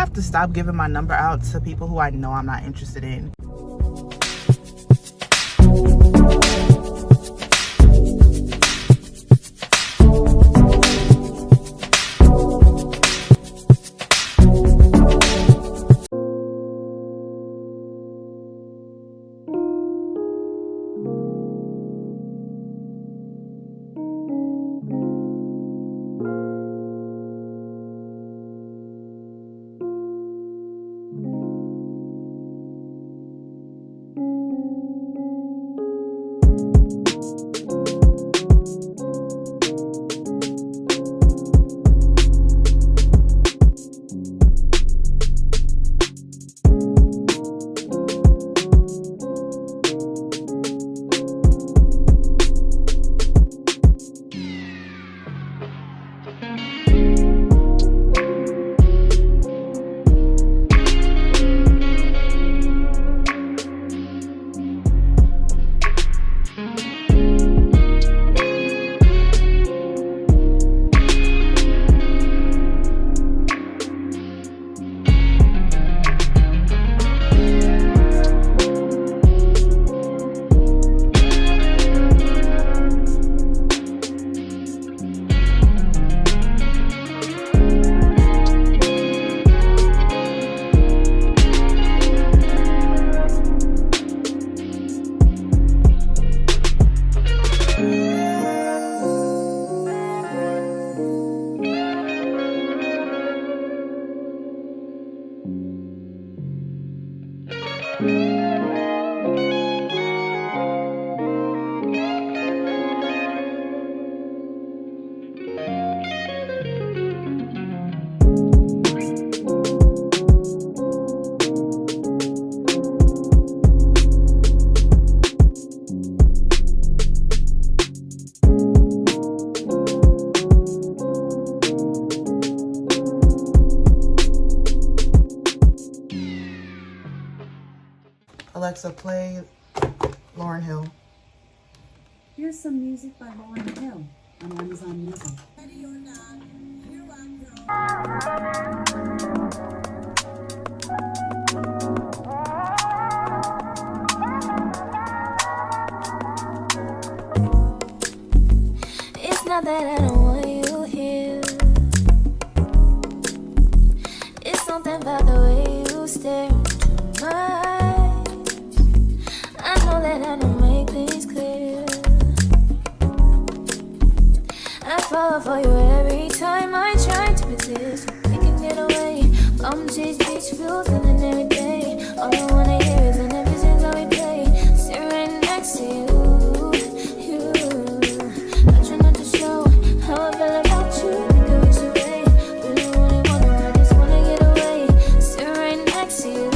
have to stop giving my number out to people who I know I'm not interested in. Alexa, play Lauryn Hill. Here's some music by Lauryn Hill on Amazon Music. Ready or not, here I go. It's not that I don't want you here. It's something about the way you stare into my eyes. I know that I don't make things clear. I fall for you every time I try to resist. We can get away. Chase beach views and every day. All I wanna hear is an episode that we play. Sit right next to you. I try not to show how I feel about you. Think of it away. Really wanna, I just wanna get away. Sit right next to you.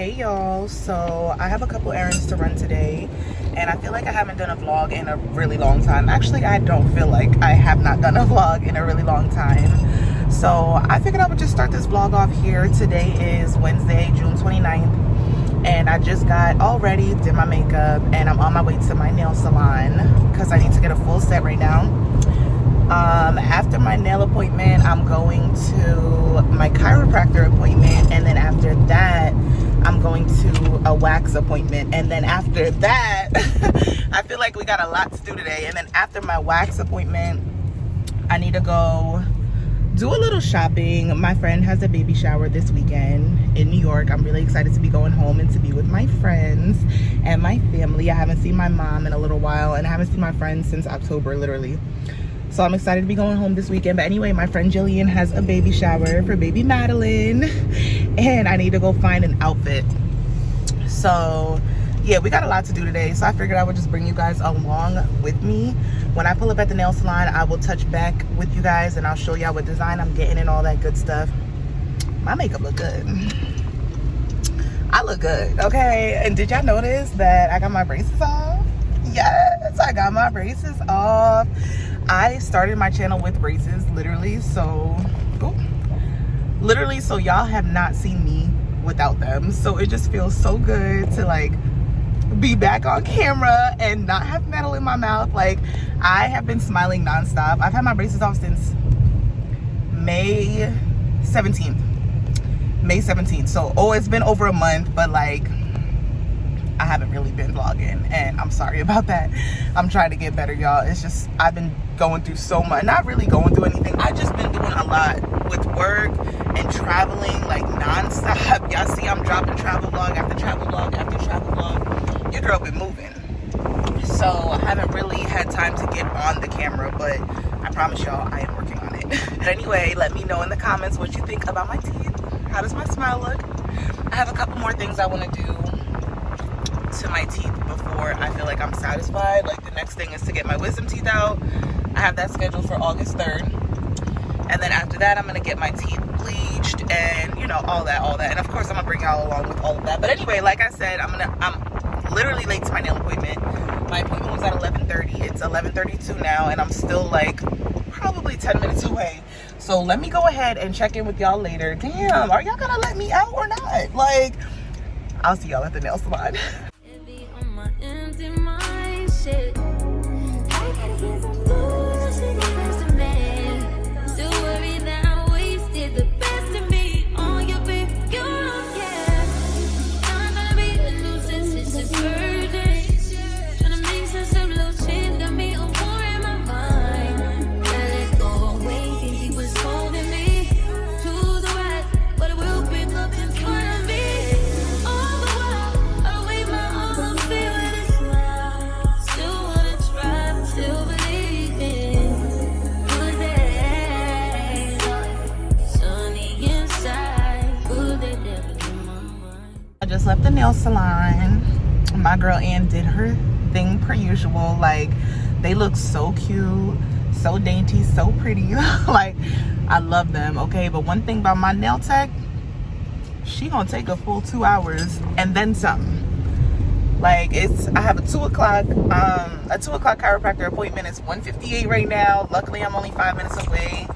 Hey y'all, so I have a couple errands to run today, and I feel like I haven't done a vlog in a really long time. Actually, I don't feel like I have not done a vlog in a really long time. So I figured I would just start this vlog off here. Today is Wednesday, June 29th, and I just got all ready, did my makeup, and I'm on my way to my nail salon because I need to get a full set right now. After my nail appointment, I'm going to my chiropractor appointment, and then after that I'm going to a wax appointment, and then after that I feel like we got a lot to do today. And then after my wax appointment, I need to go do a little shopping. My friend has a baby shower this weekend in New York. I'm really excited to be going home and to be with my friends and my family. I haven't seen my mom in a little while, and I haven't seen my friends since October, literally. So I'm excited to be going home this weekend. But anyway, my friend Jillian has a baby shower for baby Madeline, and I need to go find an outfit. So yeah, we got a lot to do today, so I figured I would just bring you guys along with me. When I pull up at the nail salon, I will touch back with you guys and I'll show y'all what design I'm getting and all that good stuff. My makeup look good. I look good, okay? And did y'all notice that I got my braces off? Yes, I got my braces off. I started my channel with braces, literally, so y'all have not seen me without them. So it just feels so good to like be back on camera and not have metal in my mouth. Like, I have been smiling nonstop. I've had my braces off since May 17th. So it's been over a month, but like I haven't really been vlogging, and I'm sorry about that. I'm trying to get better, y'all. It's just I've been going through so much. Not really going through anything. I just been doing a lot with work and traveling like nonstop. Y'all see I'm dropping travel vlog after travel vlog after travel vlog. Your girl been moving. So I haven't really had time to get on the camera, but I promise y'all I am working on it. But anyway, let me know in the comments what you think about my teeth. How does my smile look? I have a couple more things I want to do to my teeth before I feel like I'm satisfied. Like, the next thing is to get my wisdom teeth out. I have that scheduled for August 3rd. And then after that, I'm gonna get my teeth bleached and, you know, all that. And of course, I'm gonna bring y'all along with all of that. But anyway, like I said, I'm literally late to my nail appointment. My appointment was at 11:30. It's 11:32 now, and I'm still like probably 10 minutes away. So let me go ahead and check in with y'all later. Damn, are y'all gonna let me out or not? Like, I'll see y'all at the nail salon. Left the nail salon. My girl Ann did her thing per usual. Like, they look so cute, so dainty, so pretty. Like, I love them, okay? But one thing about my nail tech, she gonna take a full 2 hours and then some. Like, I have a 2 o'clock chiropractor appointment. It's 1:58 right now. Luckily, I'm only 5 minutes away.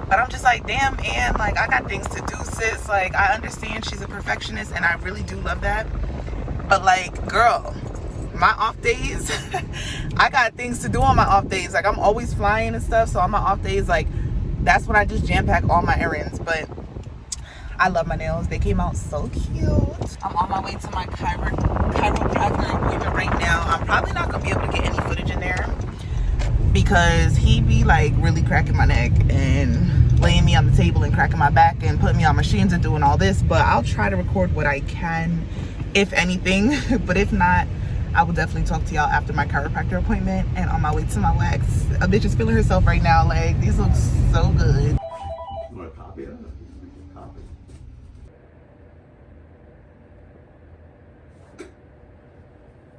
But I'm just like, damn, Ann, like, I got things to do, sis. Like, I understand she's a perfectionist, and I really do love that. But, like, girl, my off days, I got things to do on my off days. Like, I'm always flying and stuff, so on my off days, like, that's when I just jam-pack all my errands. But I love my nails. They came out so cute. I'm on my way to my chiropractor appointment right now. I'm probably not going to be able to get any footage in there because he be, like, really cracking my neck and laying me on the table and cracking my back and putting me on machines and doing all this. But I'll try to record what I can, if anything. But if not, I will definitely talk to y'all after my chiropractor appointment and on my way to my wax. A bitch is feeling herself right now. Like, these look so good. You want to copy it? Copy.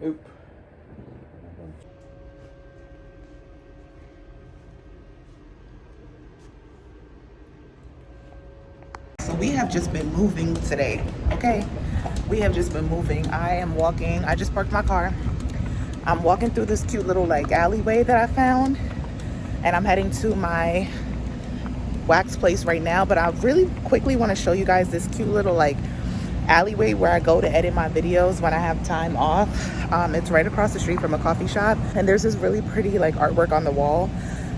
Oop. So we have just been moving today, okay? We have just been moving. I am walking. I just parked my car. I'm walking through this cute little like alleyway that I found, and I'm heading to my wax place right now. But I really quickly want to show you guys this cute little like alleyway where I go to edit my videos when I have time off. It's right across the street from a coffee shop, and there's this really pretty like artwork on the wall.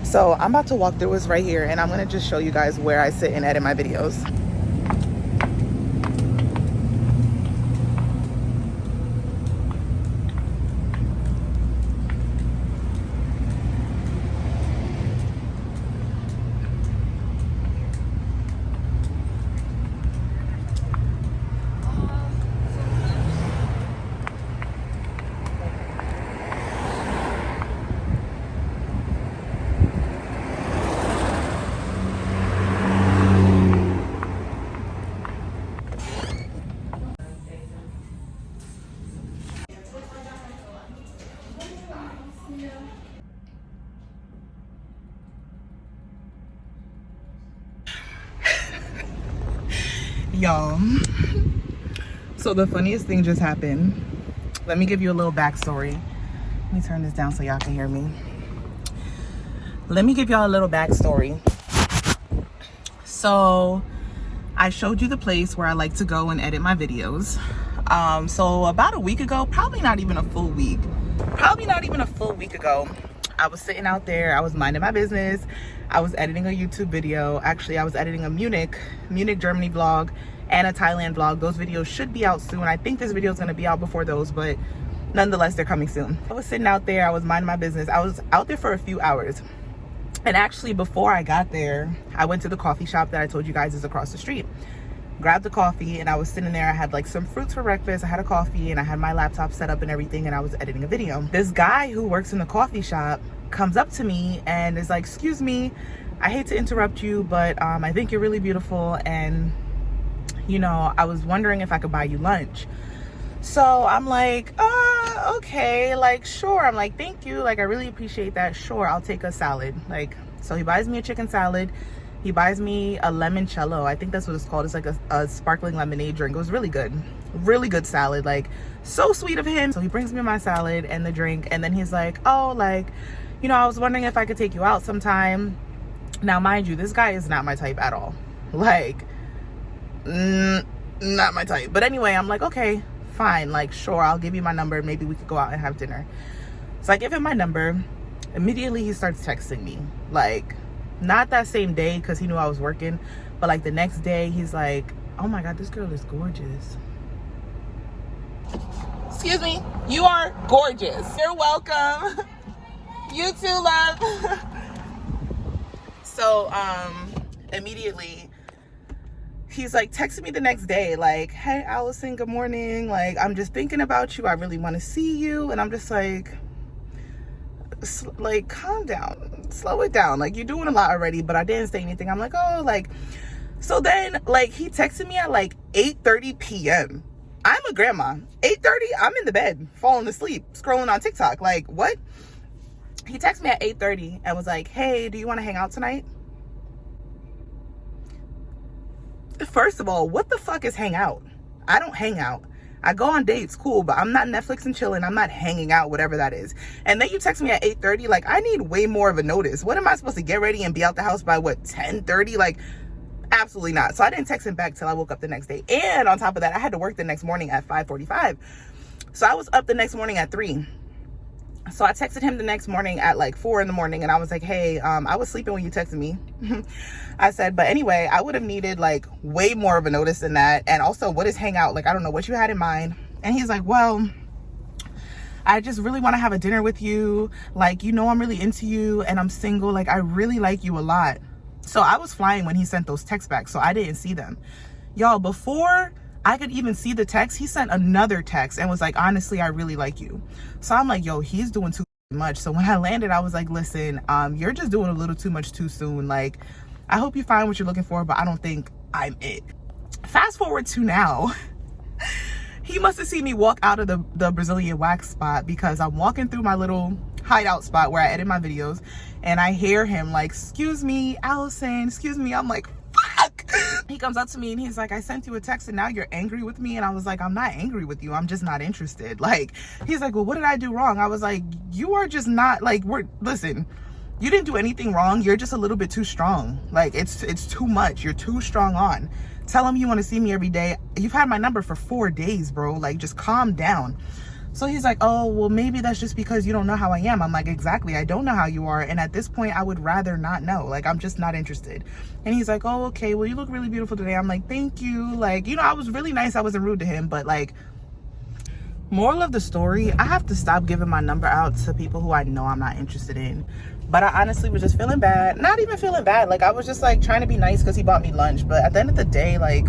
So I'm about to walk through this right here, and I'm gonna just show you guys where I sit and edit my videos. Y'all, so the funniest thing just happened. Let me give you a little backstory. Let me turn this down so y'all can hear me. Let me give y'all a little backstory. So I showed you the place where I like to go and edit my videos. So about a week ago, probably not even a full week ago, I was sitting out there. I was minding my business. I was editing a YouTube video. Actually, I was editing a Munich, Germany vlog and a Thailand vlog. Those videos should be out soon. I think this video is going to be out before those, but nonetheless, they're coming soon. I was sitting out there. I was minding my business. I was out there for a few hours. And actually, before I got there, I went to the coffee shop that I told you guys is across the street. Grabbed the coffee, and I was sitting there. I had like some fruits for breakfast. I had a coffee, and I had my laptop set up and everything, and I was editing a video. This guy who works in the coffee shop comes up to me and is like, "Excuse me, I hate to interrupt you, but I think you're really beautiful, and you know, I was wondering if I could buy you lunch." So I'm like, okay, like, sure. I'm like, thank you, like, I really appreciate that. Sure, I'll take a salad. Like, so he buys me a chicken salad. He buys me a limoncello. I think that's what it's called. It's like a sparkling lemonade drink. It was really good salad, like so sweet of him. So he brings me my salad and the drink, and then he's like, oh, like, you know, I was wondering if I could take you out sometime. Now, mind you, this guy is not my type at all. Like, not my type. But anyway, I'm like, okay, fine, like, sure, I'll give you my number. Maybe we could go out and have dinner. So I give him my number. Immediately he starts texting me, like, not that same day because he knew I was working, but like the next day he's like, oh my god, this girl is gorgeous. Excuse me, you are gorgeous. You're welcome. You too, love. So immediately he's like texting me the next day, like, hey Allison, good morning, like, I'm just thinking about you, I really want to see you. And I'm just like, calm down, slow it down, like, you're doing a lot already. But I didn't say anything. I'm like, oh, like, so then like he texted me at like 8:30 p.m. I'm a grandma. 8:30, I'm in the bed falling asleep scrolling on TikTok. Like, what? He texted me at 8:30 and was like, hey, do you want to hang out tonight? First of all, what the fuck is hang out? I don't hang out. I go on dates, cool, but I'm not Netflix and chilling. I'm not hanging out, whatever that is. And then you text me at 8:30, like, I need way more of a notice. What am I supposed to get ready and be out the house by what, 10:30? Like, absolutely not. So I didn't text him back till I woke up the next day. And on top of that, I had to work the next morning at 5:45. So I was up the next morning at 3. So I texted him the next morning at like 4 in the morning, and I was like, hey, I was sleeping when you texted me. I said, but anyway, I would have needed like way more of a notice than that. And also, what is hang out? Like, I don't know what you had in mind. And he's like, well, I just really want to have a dinner with you. Like, you know, I'm really into you and I'm single. Like, I really like you a lot. So I was flying when he sent those texts back, so I didn't see them. Y'all, before I could even see the text, he sent another text and was like, honestly, I really like you. So I'm like, yo, he's doing too much. So when I landed, I was like, listen, you're just doing a little too much too soon. Like, I hope you find what you're looking for, but I don't think I'm it. Fast forward to now. He must have seen me walk out of the Brazilian wax spot, because I'm walking through my little hideout spot where I edit my videos, and I hear him like, excuse me, Allison, excuse me. I'm like, fuck, He comes up to me and he's like, I sent you a text and now you're angry with me. And I was like, I'm not angry with you. I'm just not interested. Like, he's like, well, what did I do wrong? I was like, you are just not like, listen, you didn't do anything wrong. You're just a little bit too strong. Like, it's too much. You're too strong on. Tell him you want to see me every day. You've had my number for 4 days, bro. Like, just calm down. So he's like, oh, well, maybe that's just because you don't know how I am. I'm like, exactly. I don't know how you are. And at this point, I would rather not know. Like, I'm just not interested. And he's like, oh, okay, well, you look really beautiful today. I'm like, thank you. Like, you know, I was really nice. I wasn't rude to him. But, like, moral of the story, I have to stop giving my number out to people who I know I'm not interested in. But I honestly was just feeling bad. Not even feeling bad. Like, I was just, like, trying to be nice because he bought me lunch. But at the end of the day, like,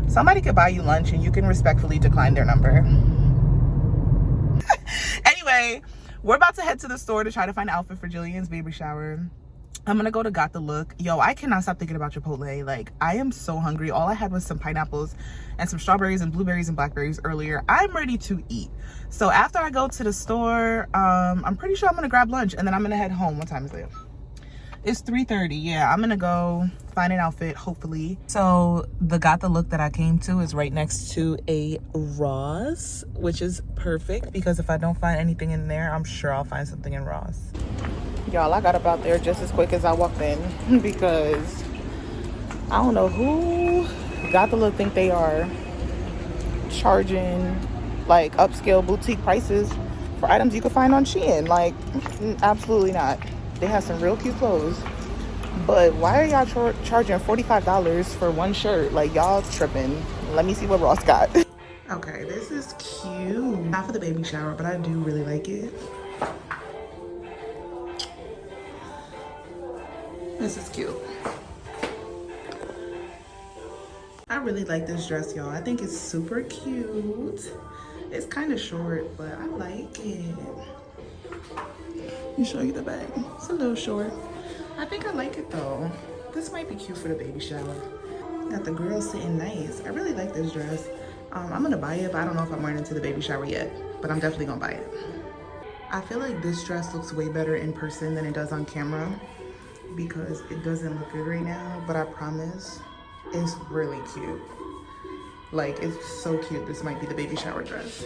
somebody could buy you lunch and you can respectfully decline their number. Anyway, we're about to head to the store to try to find an outfit for Jillian's baby shower. I'm gonna go to Got the Look. Yo, I cannot stop thinking about Chipotle. Like, I am so hungry. All I had was some pineapples and some strawberries and blueberries and blackberries earlier. I'm ready to eat. So after I go to the store, I'm pretty sure I'm gonna grab lunch and then I'm gonna head home. What time is it? It's 3:30. Yeah, I'm gonna go find an outfit, hopefully. So the Got the Look that I came to is right next to a Ross, which is perfect because if I don't find anything in there, I'm sure I'll find something in Ross. Y'all, I got up out there just as quick as I walked in because I don't know who Got the Look think they are charging like upscale boutique prices for items you can find on Shein. Like, absolutely not. They have some real cute clothes, but why are y'all charging $45 for one shirt? Like, y'all tripping. Let me see what Ross got. Okay, this is cute. Not for the baby shower, but I do really like it. This is cute. I really like this dress, y'all. I think it's super cute. It's kind of short, but I like it. Let me show you the back. It's a little short. I think I like it though. This might be cute for the baby shower. Got the girl sitting nice. I really like this dress. I'm gonna buy it, but I don't know if I'm wearing it to the baby shower yet. But I'm definitely gonna buy it. I feel like this dress looks way better in person than it does on camera because it doesn't look good right now, but I promise it's really cute. Like, it's so cute. This might be the baby shower dress.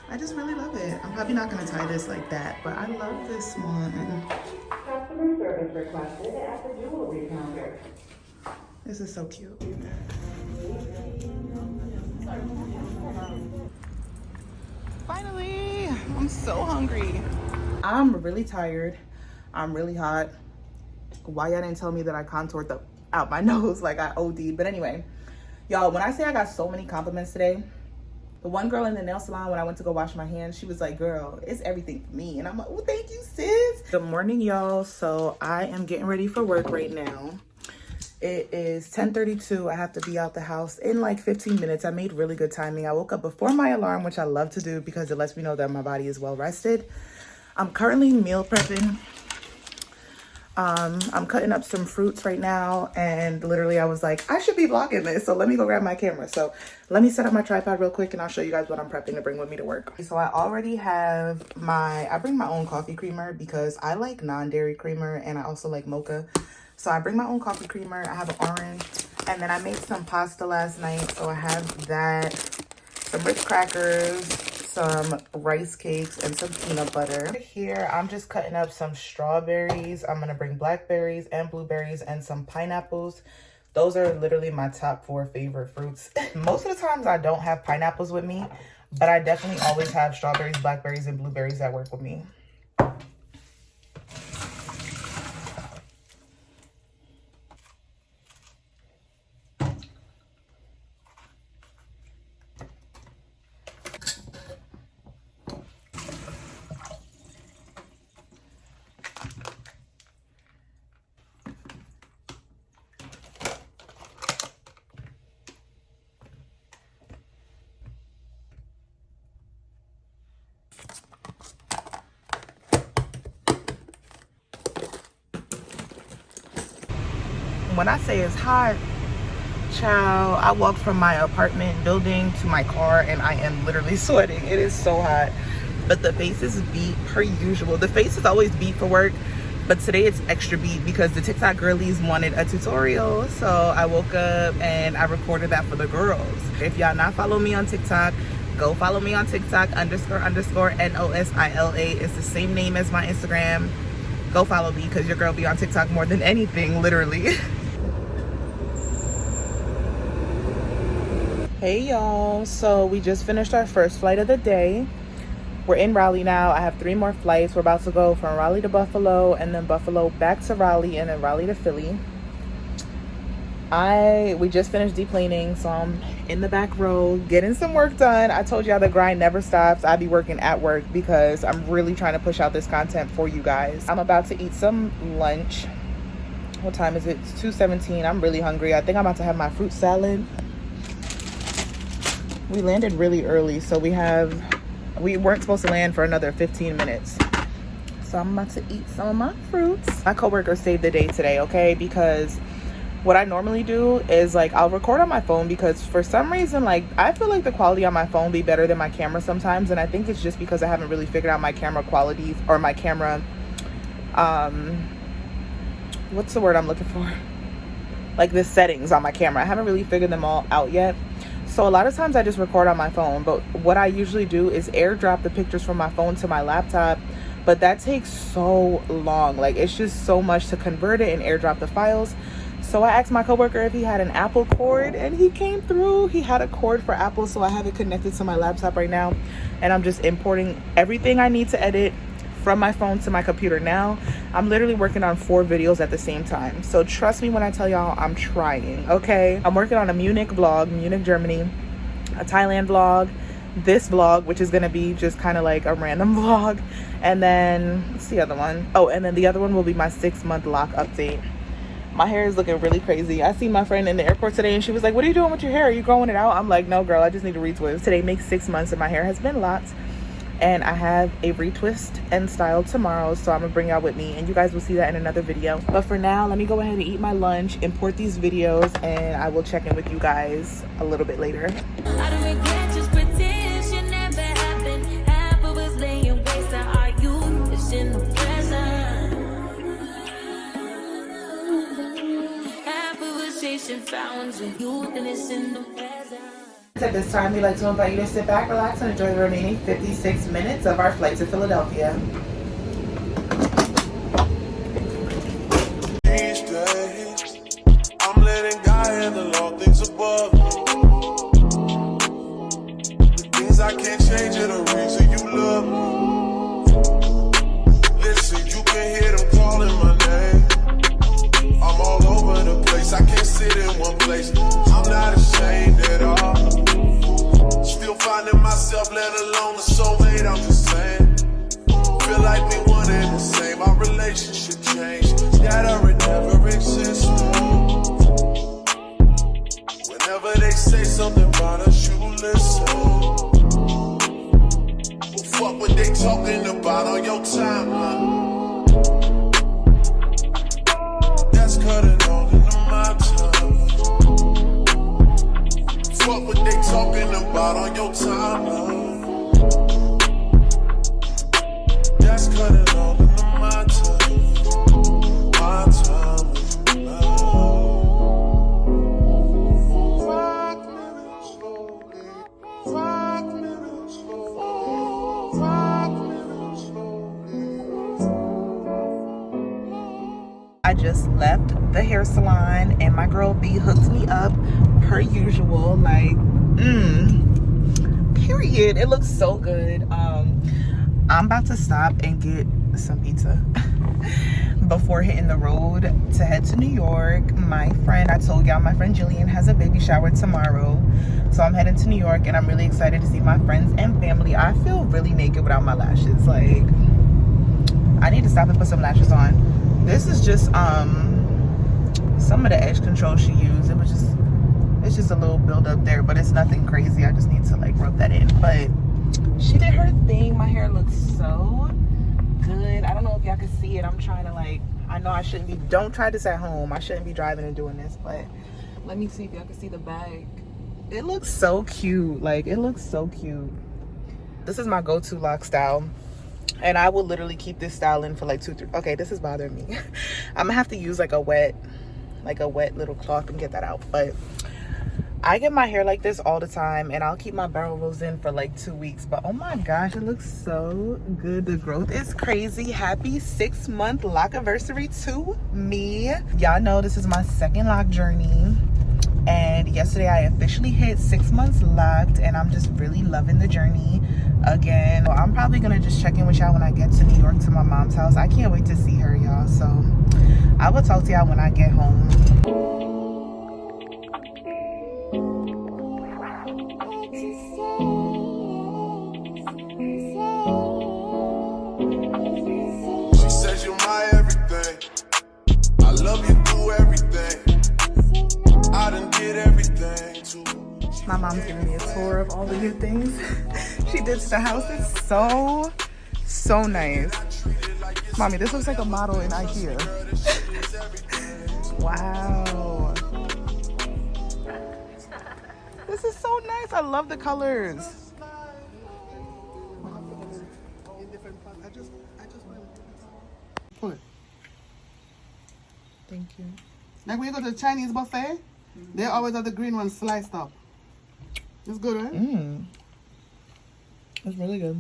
I just really love it. I'm probably not gonna tie this like that, but I love this one. Customer service requested at the jewelry counter. This is so cute. Finally, I'm so hungry. I'm really tired. I'm really hot. Why y'all didn't tell me that I contoured out my nose like I OD'd? But anyway, y'all, when I say I got so many compliments today, the one girl in the nail salon, when I went to go wash my hands, she was like, girl, it's everything for me. And I'm like, well, thank you, sis. Good morning, y'all. So I am getting ready for work right now. It is 10:32. I have to be out the house in like 15 minutes. I made really good timing. I woke up before my alarm, which I love to do because it lets me know that my body is well rested. I'm currently meal prepping. I'm cutting up some fruits right now, and literally I was like, I should be vlogging this, so let me go grab my camera. So let me set up my tripod real quick and I'll show you guys what I'm prepping to bring with me to work. So I already have I bring my own coffee creamer because I like non-dairy creamer and I also like mocha. So I bring my own coffee creamer. I have an orange, and then I made some pasta last night, so I have that, some Ritz crackers, some rice cakes, and some peanut butter. Here, I'm just cutting up some strawberries. I'm gonna bring blackberries and blueberries and some pineapples. Those are literally my top 4 favorite fruits. Most of the times I don't have pineapples with me, but I definitely always have strawberries, blackberries, and blueberries that work with me. When I say it's hot, child, I walked from my apartment building to my car and I am literally sweating. It is so hot. But the face is beat per usual. The face is always beat for work But today it's extra beat because the TikTok girlies wanted a tutorial. So I woke up and I recorded that for the girls. If y'all not follow me on TikTok, go follow me on TikTok __NOSILA. It's the same name as my Instagram. Go follow me because your girl be on TikTok more than anything, literally. Hey y'all, so we just finished our first flight of the day. We're in Raleigh now. I have 3 more flights. We're about to go from Raleigh to Buffalo, and then Buffalo back to Raleigh, and then Raleigh to Philly. We just finished deplaning, so I'm in the back row getting some work done. I told y'all the grind never stops. I be working at work because I'm really trying to push out this content for you guys. I'm about to eat some lunch. What time is it? It's 2:17. I'm really hungry. I think I'm about to have my fruit salad. We landed really early, so we weren't supposed to land for another 15 minutes. So I'm about to eat some of my fruits. My coworker saved the day today, okay? Because what I normally do is like I'll record on my phone because for some reason like I feel like the quality on my phone be better than my camera sometimes, and I think it's just because I haven't really figured out my camera qualities or my camera what's the word I'm looking for? Like the settings on my camera. I haven't really figured them all out yet. So a lot of times I just record on my phone, but what I usually do is airdrop the pictures from my phone to my laptop, but that takes so long. Like it's just so much to convert it and airdrop the files. So I asked my coworker if he had an Apple cord, and he came through. He had a cord for Apple, so I have it connected to my laptop right now, and I'm just importing everything I need to edit from my phone to my computer now. I'm literally working on 4 videos at the same time. So trust me when I tell y'all I'm trying, okay? I'm working on a Munich vlog, Munich, Germany, a Thailand vlog, this vlog, which is gonna be just kind of like a random vlog. And then, what's the other one? Oh, and then the other one will be my 6-month lock update. My hair is looking really crazy. I seen my friend in the airport today and she was like, what are you doing with your hair? Are you growing it out? I'm like, no girl, I just need to retwist. Today makes 6 months and my hair has been locked. And I have a retwist and style tomorrow, so I'm gonna bring y'all with me, and you guys will see that in another video. But for now, let me go ahead and eat my lunch, import these videos, and I will check in with you guys a little bit later. I don't regret just pretend shit never happened. Half of us laying waste to our youth. It's in the present. Half of us chasing fountains of youth, and it's in the present. At this time, we'd like to invite you to sit back, relax, and enjoy the remaining 56 minutes of our flight to Philadelphia. These days, I'm letting God handle all things above. The things I can't change are the reason you love me. Listen, you can hear them calling my name. I'm all over the place, I can't sit in one place. I'm not ashamed at all. Still finding myself, let alone a soulmate, I'm just saying. Feel like we one and the same, our relationship changed. That or it never existed. Whenever they say something about us, you listen. Well, fuck what they talking about on your timeline. That's cutting all into my time. Fuck what they talking about on your timeline. That's cutting all into my time. My time with you now. 5 minutes slowly. 5 minutes slowly. 5 minutes slowly. I just left the hair salon and my girl B hooked me up per usual, like period. It looks so good. I'm about to stop and get some pizza before hitting the road to head to New York. I told y'all my friend Jillian has a baby shower tomorrow, so I'm heading to New York and I'm really excited to see my friends and family. I feel really naked without my lashes. Like I need to stop and put some lashes on. This is just some of the edge control she used. It's just a little build up there, but it's nothing crazy. I just need to like rub that in. But she did her thing. My hair looks so good. I don't know if y'all can see it. I'm trying to like, I know I shouldn't be, don't try this at home. I shouldn't be driving and doing this, but let me see if y'all can see the bag. It looks so cute. Like it looks so cute. This is my go-to lock style. And I will literally keep this style in for like 2, 3. Okay, this is bothering me. I'm gonna have to use like a wet little cloth and get that out. But I get my hair like this all the time, and I'll keep my barrel rolls in for like 2 weeks. But oh my gosh, it looks so good. The growth is crazy. Happy 6-month lock anniversary to me. Y'all know this is my second lock journey, and yesterday I officially hit 6 months locked, and I'm just really loving the journey again. So I'm probably gonna just check in with y'all when I get to New York to my mom's house. I can't wait to see her, y'all. So I will talk to y'all when I get home. She says you're my everything. I love you through everything. I done did everything too. My mom's giving me a tour of all the new things she did to the house. It's so nice. Mommy, this looks like a model in IKEA. Wow. This is so nice. I love the colors. Pull it. Thank you. Like when you go to the Chinese buffet, they always have the green one sliced up. It's good, right? It's really good.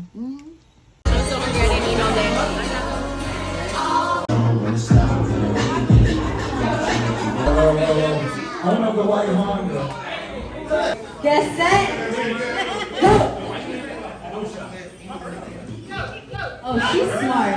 Get set. Go. Oh, she's smart.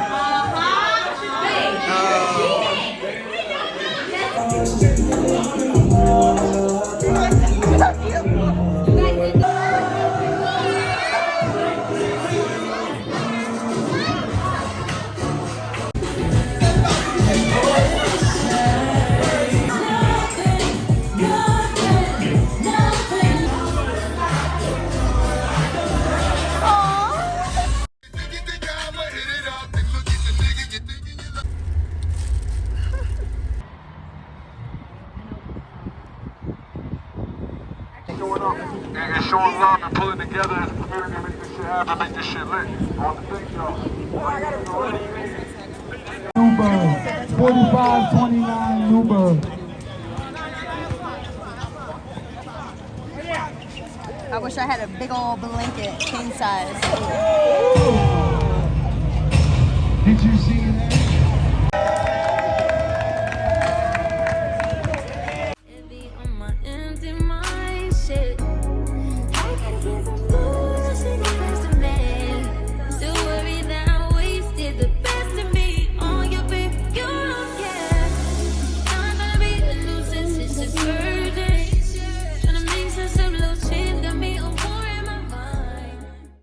And showing love and pulling together as a community to make this shit happen, make this shit lit. I want to thank y'all. Newburgh, 4529 Newburgh. I wish I had a big old blanket, king size. Did you see that?